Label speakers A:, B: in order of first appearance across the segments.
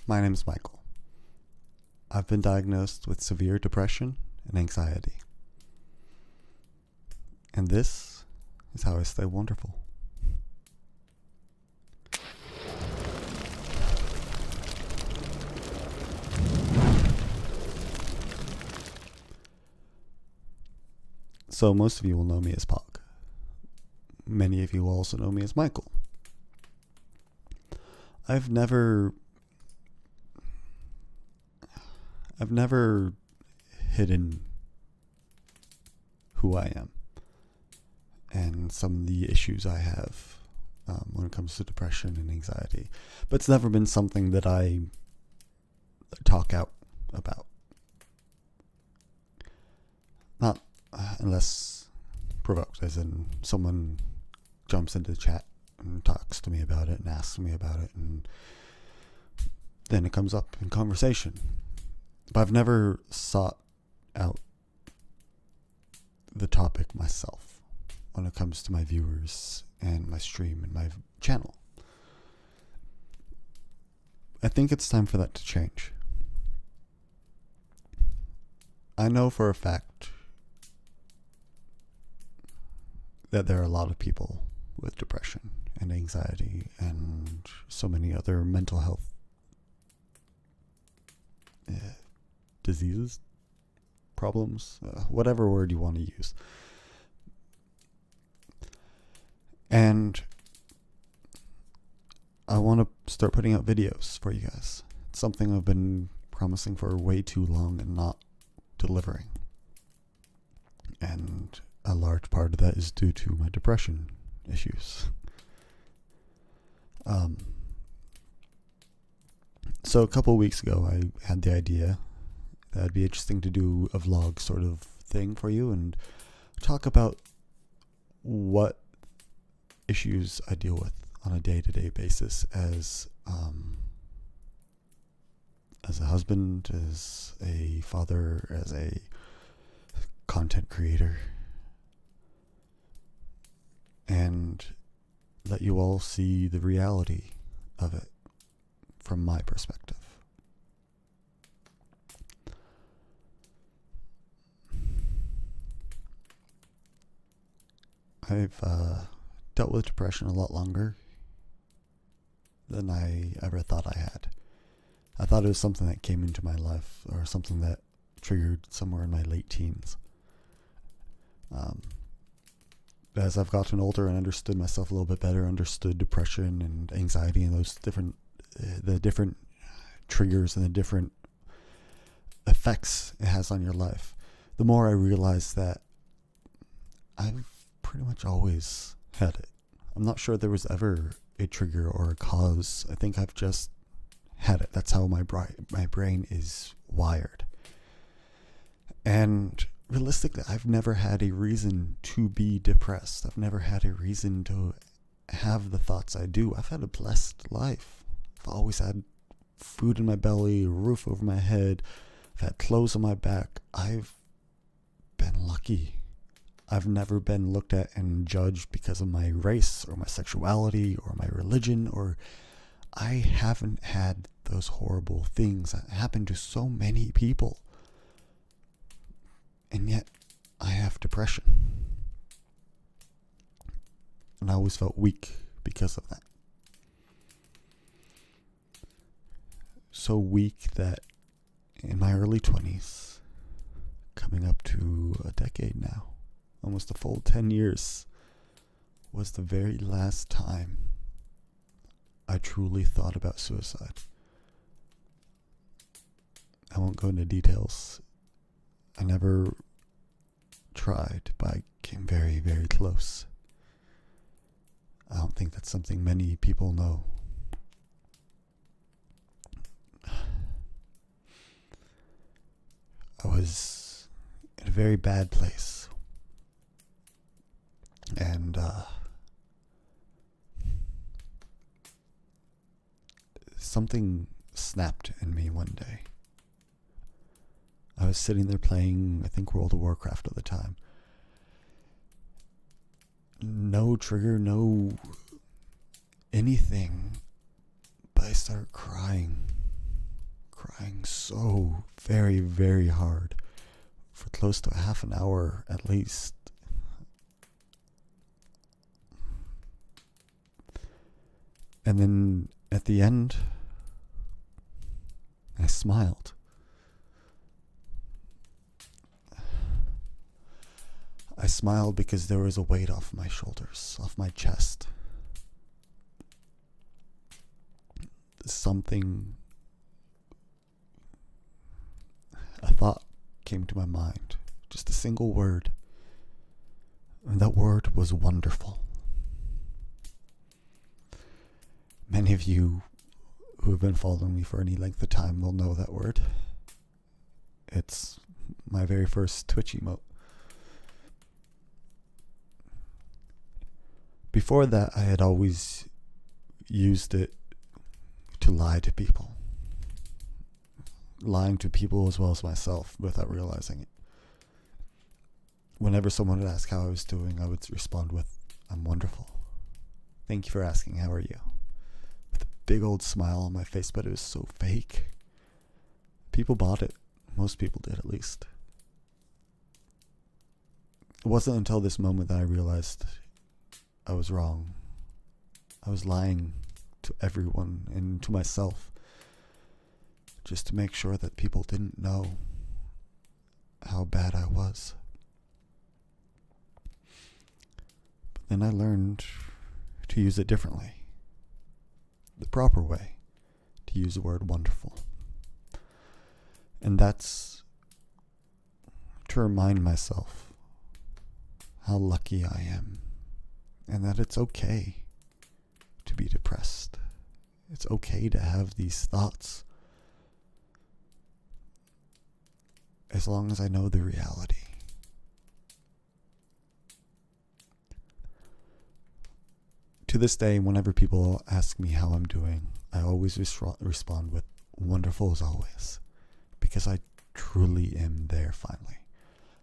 A: My name is Michael. I've been diagnosed with severe depression and anxiety. And this is how I stay wonderful. So most of you will know me as Pog. Many of you will also know me as Michael. I've never hidden who I am and some of the issues I have when it comes to depression and anxiety. But it's never been something that I talk out about. Not unless provoked, as in someone jumps into the chat and talks to me about it and asks me about it, and then it comes up in conversation. But I've never sought out the topic myself when it comes to my viewers and my stream and my channel. I think it's time for that to change. I know for a fact that there are a lot of people with depression and anxiety and so many other mental health diseases, problems, whatever word you want to use. And I want to start putting out videos for you guys. It's something I've been promising for way too long and not delivering. And a large part of that is due to my depression issues. So a couple of weeks ago, I had the idea that it'd be interesting to do a vlog sort of thing for you and talk about what issues I deal with on a day-to-day basis as a husband, as a father, as a content creator, and let you all see the reality of it from my perspective. I've dealt with depression a lot longer than I ever thought I had. I thought it was something that came into my life or something that triggered somewhere in my late teens. As I've gotten older and understood myself a little bit better, understood depression and anxiety and those different triggers and the different effects it has on your life, the more I realized that I've pretty much always had it. I'm not sure there was ever a trigger or a cause. I think I've just had it. That's how my brain is wired. And realistically, I've never had a reason to be depressed. I've never had a reason to have the thoughts I do. I've had a blessed life. I've always had food in my belly, a roof over my head. I've had clothes on my back. I've been lucky. I've never been looked at and judged because of my race or my sexuality or my religion, or I haven't had those horrible things that happen to so many people. And yet, I have depression. And I always felt weak because of that. So weak that in my early 20s, coming up to a decade now, almost a full 10 years, was the very last time I truly thought about suicide. I won't go into details. I never tried, but I came very, very close. I don't think that's something many people know. I was in a very bad place. And something snapped in me one day. I was sitting there playing, I think, World of Warcraft at the time. No trigger, no anything, but I started crying crying so very, very hard for close to half an hour at least. And then at the end, I smiled. I smiled because there was a weight off my shoulders, off my chest. A thought came to my mind. Just a single word. And that word was wonderful. Many of you who have been following me for any length of time will know that word. It's my very first Twitch emote. Before that, I had always used it to lie to people. Lying to people as well as myself without realizing it. Whenever someone would ask how I was doing, I would respond with, "I'm wonderful. Thank you for asking, how are you?" With a big old smile on my face, but it was so fake. People bought it. Most people did, at least. It wasn't until this moment that I realized I was wrong. I was lying to everyone and to myself just to make sure that people didn't know how bad I was. But then I learned to use it differently. The proper way to use the word wonderful. And that's to remind myself how lucky I am. And that it's okay to be depressed. It's okay to have these thoughts. As long as I know the reality. To this day, whenever people ask me how I'm doing, I always respond with wonderful as always. Because I truly am there finally.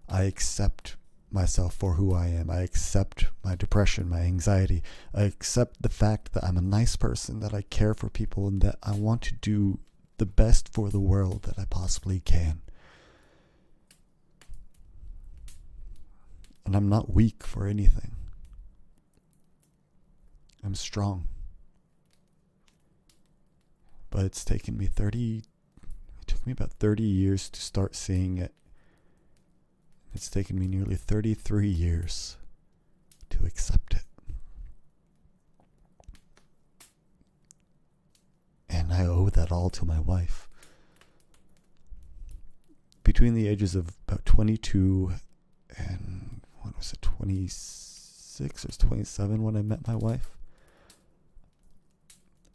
A: I accept myself for who I am. I accept my depression, my anxiety. I accept the fact that I'm a nice person, that I care for people, and that I want to do the best for the world that I possibly can. And I'm not weak for anything. I'm strong. But it took me about 30 years to start seeing it. It's taken me nearly 33 years to accept it. And I owe that all to my wife. Between the ages of about 22 and, 26 or 27 when I met my wife,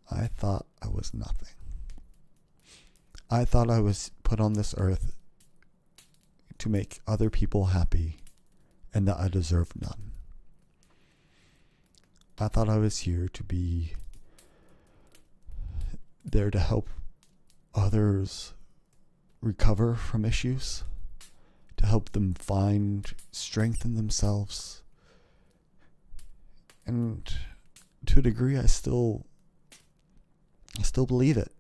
A: I thought I was nothing. I thought I was put on this earth to make other people happy, and that I deserved none. I thought I was here to be there to help others recover from issues, to help them find strength in themselves. And to a degree, I still believe it.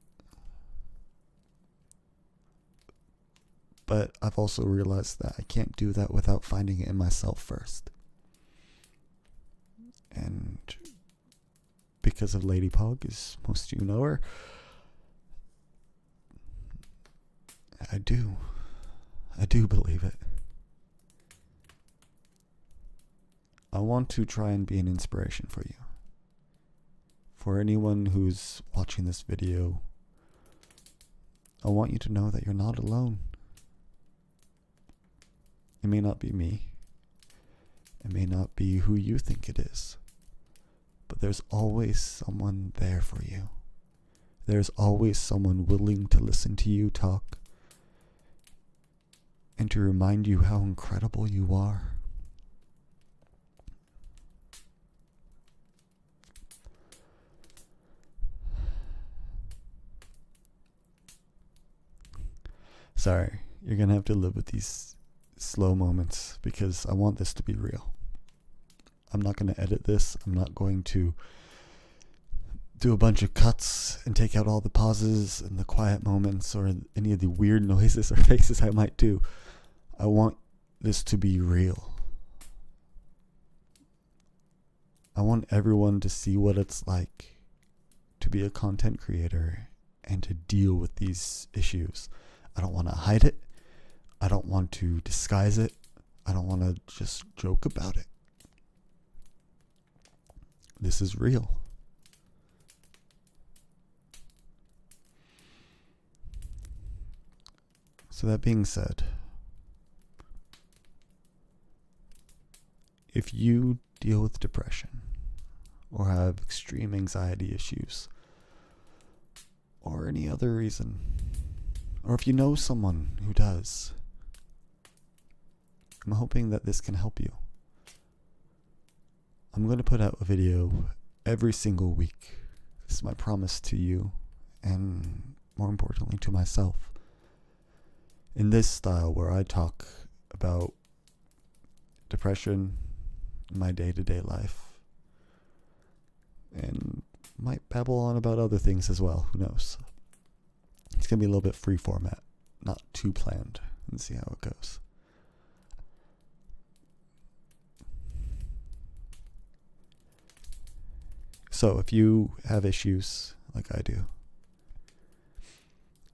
A: But I've also realized that I can't do that without finding it in myself first. And because of Lady Pog, as most of you know her, I do believe it. I want to try and be an inspiration for you. For anyone who's watching this video, I want you to know that you're not alone. It may not be me. It may not be who you think it is. But there's always someone there for you. There's always someone willing to listen to you talk and to remind you how incredible you are. Sorry, you're gonna have to live with these slow moments because I want this to be real. I'm not going to edit this. I'm not going to do a bunch of cuts and take out all the pauses and the quiet moments or any of the weird noises or faces I might do. I want this to be real. I want everyone to see what it's like to be a content creator and to deal with these issues. I don't want to hide it. I don't want to disguise it. I don't want to just joke about it. This is real. So that being said, if you deal with depression or have extreme anxiety issues or any other reason, or if you know someone who does, I'm hoping that this can help you. I'm going to put out a video every single week. This is my promise to you and, more importantly, to myself. In this style where I talk about depression in my day-to-day life and might babble on about other things as well, who knows. It's going to be a little bit free format, not too planned, and see how it goes. So if you have issues like I do,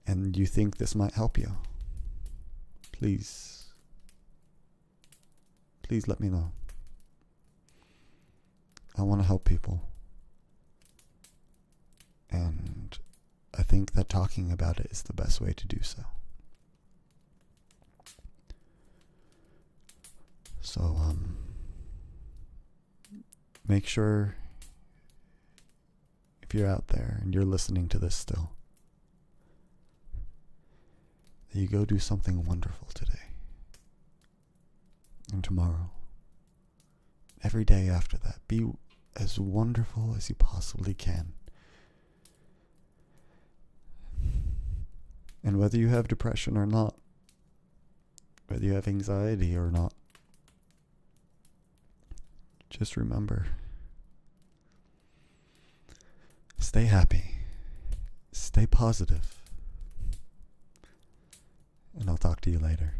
A: and you think this might help you, please let me know. I want to help people. And I think that talking about it is the best way to do so. So, make sure, if you're out there and you're listening to this still, that you go do something wonderful today. And tomorrow. Every day after that. Be as wonderful as you possibly can. And whether you have depression or not, whether you have anxiety or not, just remember, stay happy, stay positive, and I'll talk to you later.